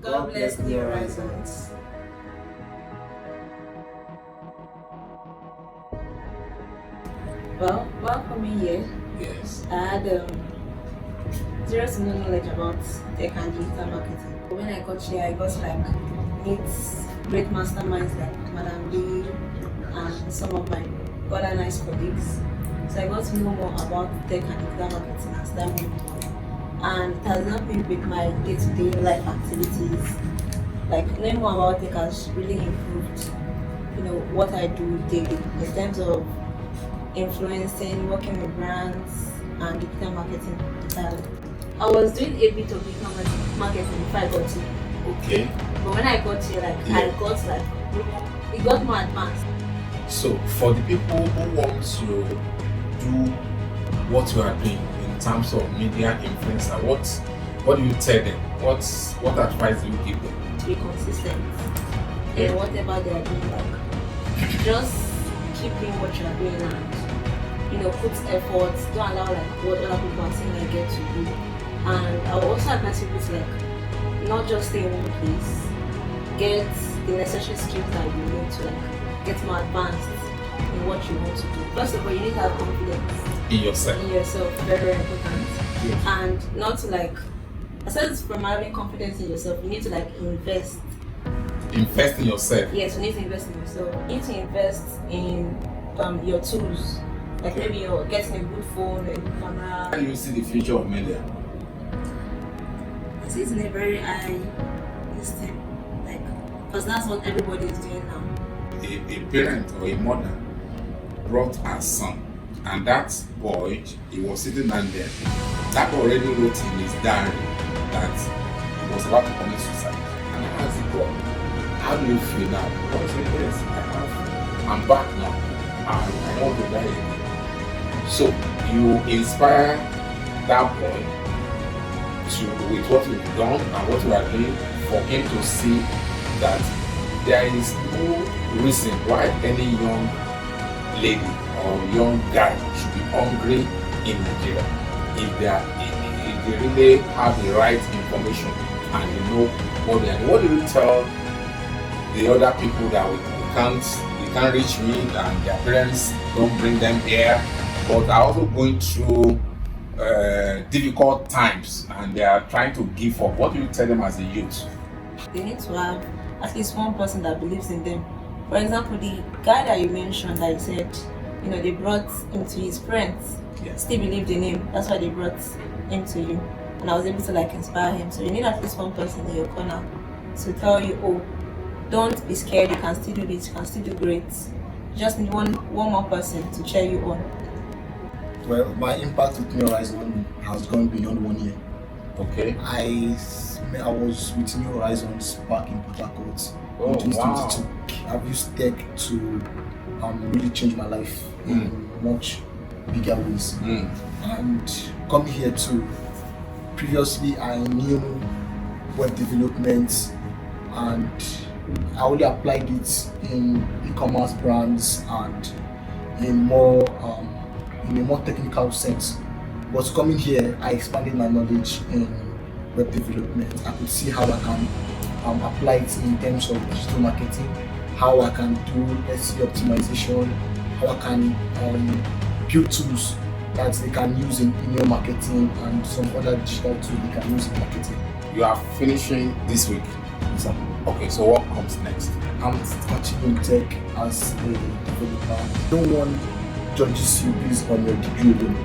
God bless New Horizons. Well, while coming here, Yes. I had zero to no knowledge about tech and digital marketing. But when I got here, I got meet great masterminds like Madam B and some of my other nice colleagues. So I got to know more about tech and digital marketing as time went on. And it has helped me with my day-to-day life activities. Like knowing more about tech has really improved, what I do daily in terms of influencing, working with brands and digital marketing entirely. I was doing a bit of digital marketing before I got here. Okay. But when I got here, it got more advanced. So for the people who want to do what you are doing in terms of media influencer, what do you tell them? What advice do you give them? To be consistent in whatever they are doing. Just keep doing what you are doing and put efforts. Don't allow what other people are saying they get to do. And I will also advise people to not just stay in one place. Get the necessary skills that you need to get more advanced in what you want to do. First of all, you need to have confidence In yourself. very, very important. Yes. And not to aside from having confidence in yourself, you need to invest. Invest in yourself. Yes, you need to invest in yourself. You need to invest in your tools. Maybe you're getting a good phone, a good camera. How do you see the future of media? It is in a very high system, because that's what everybody is doing now. A parent or a mother brought her son, and that boy, he was sitting down there. That boy already wrote in his diary that he was about to commit suicide. And I asked the boy, how do you feel now? The boy said, yes, I'm back now. I want to die again. So you inspire that boy with what you've done and what you are doing for him to see that there is no reason why any young lady or young guy should be hungry in Nigeria if they really have the right information and they know what they are doing. What do you tell the other people that they can't reach me and their parents don't bring them here, but are also going through difficult times and they are trying to give up? What do you tell them as a youth? They need to have at least one person that believes in them. For example, the guy that you mentioned that you said, they brought him to his friends. Yes. Still believed in him. That's why they brought him to you. And I was able to inspire him. So you need at least one person in your corner to tell you, oh, don't be scared, you can still do this, you can still do great. You just need one more person to cheer you on. Well, my impact with New Horizons has gone beyond 1 year. Okay. I was with New Horizons back in Port Harcourt in 2022. Wow. I've used tech to really change my life in much bigger ways. And coming here too, previously I knew web development and I only applied it in e-commerce brands and in a more technical sense. But coming here, I expanded my knowledge in web development. I could see how I can apply it in terms of digital marketing, how I can do SEO optimization, how I can build tools that they can use in email marketing and some other digital tools they can use in marketing. You are finishing this week. So, Okay, so what comes next? I'm continuing tech as a developer. No one judges you based on your degree alone.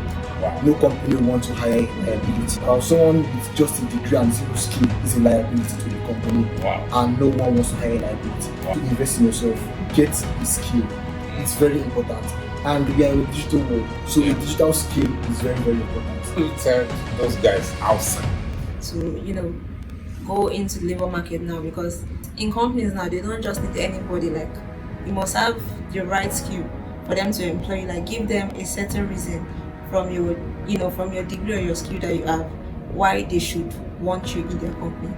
Wow. No company wants to hire liability. Someone with just a degree and zero skill is a liability to the company. Wow. And no one wants to hire liability. Wow. To invest in yourself, get a skill. It's very important. And we are in a digital world, so a digital skill is very, very important. What do you tell those guys outside? To go into the labor market now, because in companies now they don't just need anybody. You must have the right skill for them to employ you. Give them a certain reason from your degree or your skill that you have why they should want you in their company.